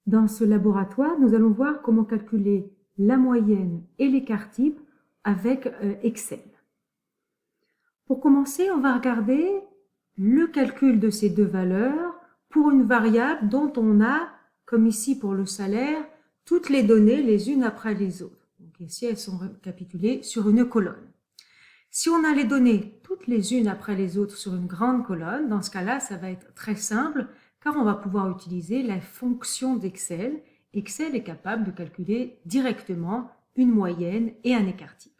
Dans ce laboratoire, nous allons voir comment calculer la moyenne et l'écart type avec Excel. Pour commencer, on va regarder le calcul de ces deux valeurs pour une variable dont on a, comme ici pour le salaire, toutes les données les unes après les autres. Donc ici, elles sont récapitulées sur une colonne. Si on a les données toutes les unes après les autres sur une grande colonne, dans ce cas-là, ça va être très simple car on va pouvoir utiliser la fonction d'Excel. Excel est capable de calculer directement une moyenne et un écart type.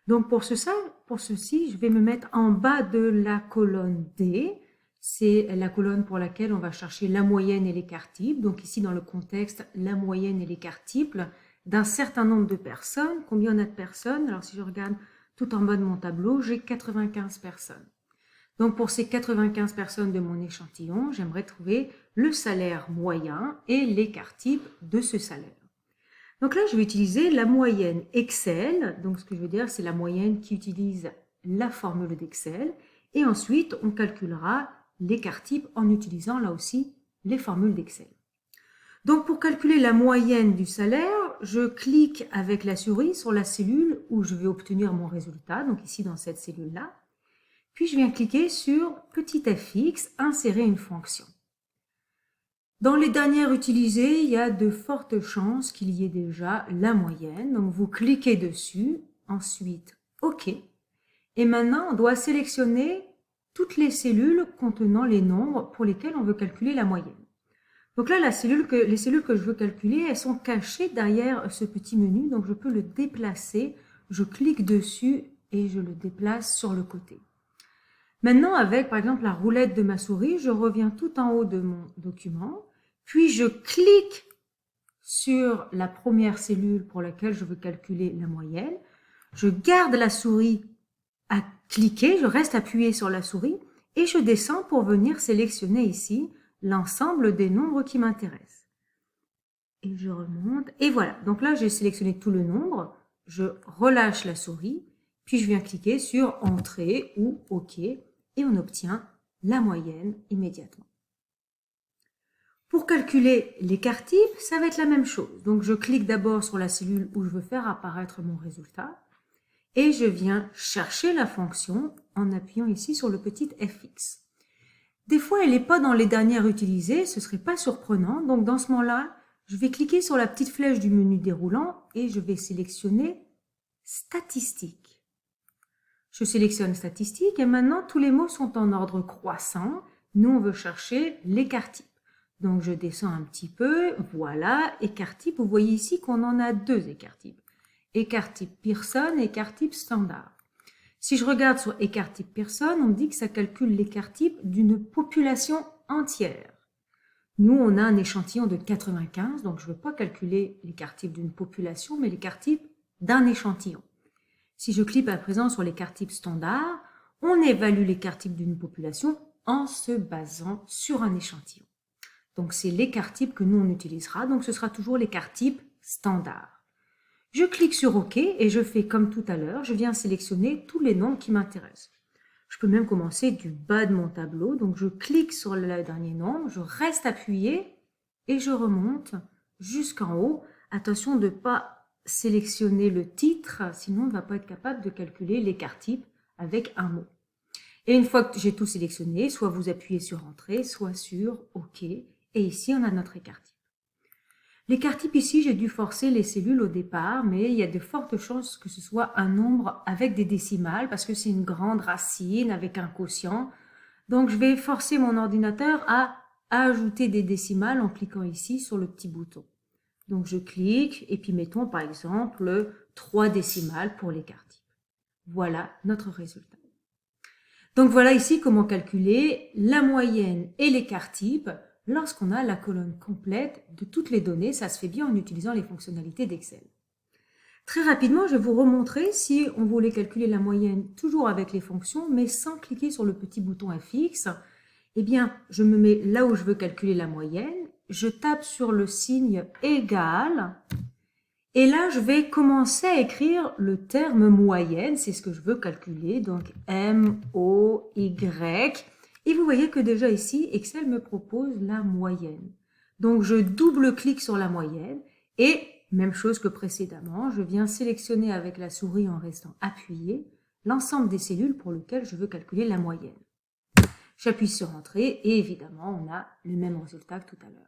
Donc pour ceci, je vais me mettre en bas de la colonne D. C'est la colonne pour laquelle on va chercher la moyenne et l'écart type. Donc ici, dans le contexte, la moyenne et l'écart type d'un certain nombre de personnes. Combien on a de personnes? Alors si je regarde tout en bas de mon tableau, j'ai 95 personnes. Donc pour ces 95 personnes de mon échantillon, j'aimerais trouver le salaire moyen et l'écart type de ce salaire. Donc là, je vais utiliser la moyenne Excel. Donc ce que je veux dire, c'est la moyenne qui utilise la formule d'Excel. Et ensuite, on calculera l'écart type en utilisant là aussi les formules d'Excel. Donc pour calculer la moyenne du salaire, je clique avec la souris sur la cellule où je vais obtenir mon résultat, donc ici dans cette cellule-là. Puis je viens cliquer sur petit fx, insérer une fonction. Dans les dernières utilisées, il y a de fortes chances qu'il y ait déjà la moyenne. Donc vous cliquez dessus, ensuite OK. Et maintenant, on doit sélectionner toutes les cellules contenant les nombres pour lesquels on veut calculer la moyenne. Donc là, les cellules que je veux calculer, elles sont cachées derrière ce petit menu. Donc je peux le déplacer, je clique dessus et je le déplace sur le côté. Maintenant, avec par exemple la roulette de ma souris, je reviens tout en haut de mon document, puis je clique sur la première cellule pour laquelle je veux calculer la moyenne. Je garde la souris à cliquer, je reste appuyé sur la souris et je descends pour venir sélectionner ici l'ensemble des nombres qui m'intéressent. Et je remonte, et voilà. Donc là, j'ai sélectionné tout le nombre, je relâche la souris, puis je viens cliquer sur Entrée ou OK, et on obtient la moyenne immédiatement. Pour calculer l'écart type, ça va être la même chose. Donc je clique d'abord sur la cellule où je veux faire apparaître mon résultat, et je viens chercher la fonction en appuyant ici sur le petit fx. Des fois, elle n'est pas dans les dernières utilisées, ce ne serait pas surprenant. Donc, dans ce moment-là, je vais cliquer sur la petite flèche du menu déroulant et je vais sélectionner Statistiques. Je sélectionne Statistiques et maintenant, tous les mots sont en ordre croissant. Nous, on veut chercher l'écart type. Donc, je descends un petit peu. Voilà, écart type. Vous voyez ici qu'on en a deux écarts types. Écart type Pearson et écart type standard. Si je regarde sur écart type Pearson, on me dit que ça calcule l'écart type d'une population entière. Nous, on a un échantillon de 95, donc je ne veux pas calculer l'écart type d'une population, mais l'écart type d'un échantillon. Si je clique à présent sur l'écart type standard, on évalue l'écart type d'une population en se basant sur un échantillon. Donc c'est l'écart type que nous on utilisera, donc ce sera toujours l'écart type standard. Je clique sur OK et je fais comme tout à l'heure, je viens sélectionner tous les nombres qui m'intéressent. Je peux même commencer du bas de mon tableau, donc je clique sur le dernier nombre, je reste appuyé et je remonte jusqu'en haut. Attention de ne pas sélectionner le titre, sinon on ne va pas être capable de calculer l'écart type avec un mot. Et une fois que j'ai tout sélectionné, soit vous appuyez sur Entrée, soit sur OK. Et ici, on a notre écart type. L'écart type ici, j'ai dû forcer les cellules au départ, mais il y a de fortes chances que ce soit un nombre avec des décimales parce que c'est une grande racine avec un quotient. Donc, je vais forcer mon ordinateur à ajouter des décimales en cliquant ici sur le petit bouton. Donc, je clique et puis mettons par exemple 3 décimales pour l'écart type. Voilà notre résultat. Donc, voilà ici comment calculer la moyenne et l'écart type. Lorsqu'on a la colonne complète de toutes les données, ça se fait bien en utilisant les fonctionnalités d'Excel. Très rapidement, je vais vous remontrer si on voulait calculer la moyenne toujours avec les fonctions, mais sans cliquer sur le petit bouton FX. Eh bien, je me mets là où je veux calculer la moyenne, je tape sur le signe égal, et là, je vais commencer à écrire le terme moyenne, c'est ce que je veux calculer, donc M-O-Y. Et vous voyez que déjà ici, Excel me propose la moyenne. Donc, je double-clique sur la moyenne et, même chose que précédemment, je viens sélectionner avec la souris en restant appuyé l'ensemble des cellules pour lesquelles je veux calculer la moyenne. J'appuie sur Entrée et évidemment, on a le même résultat que tout à l'heure.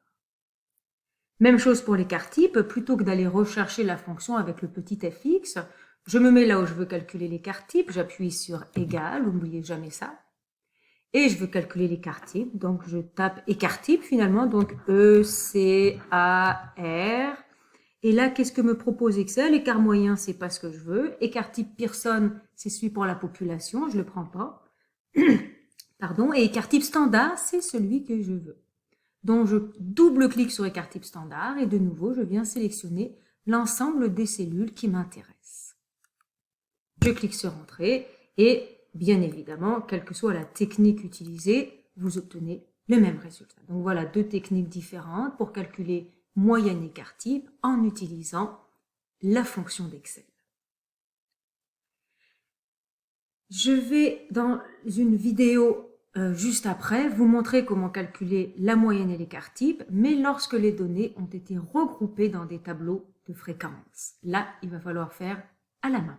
Même chose pour l'écart type, plutôt que d'aller rechercher la fonction avec le petit fx, je me mets là où je veux calculer l'écart type, j'appuie sur égal, n'oubliez jamais ça, et je veux calculer l'écart type, donc je tape écart type finalement, donc E-C-A-R, et là, qu'est-ce que me propose Excel? Écart moyen, c'est pas ce que je veux, écart type Pearson, c'est celui pour la population, je le prends pas, pardon, et écart type standard, c'est celui que je veux. Donc, je double-clique sur écart type standard et de nouveau, je viens sélectionner l'ensemble des cellules qui m'intéressent. Je clique sur Entrée et bien évidemment, quelle que soit la technique utilisée, vous obtenez le même résultat. Donc voilà deux techniques différentes pour calculer moyenne écart type en utilisant la fonction d'Excel. Je vais dans une vidéo juste après vous montrer comment calculer la moyenne et l'écart type, mais lorsque les données ont été regroupées dans des tableaux de fréquences. Là, il va falloir faire à la main.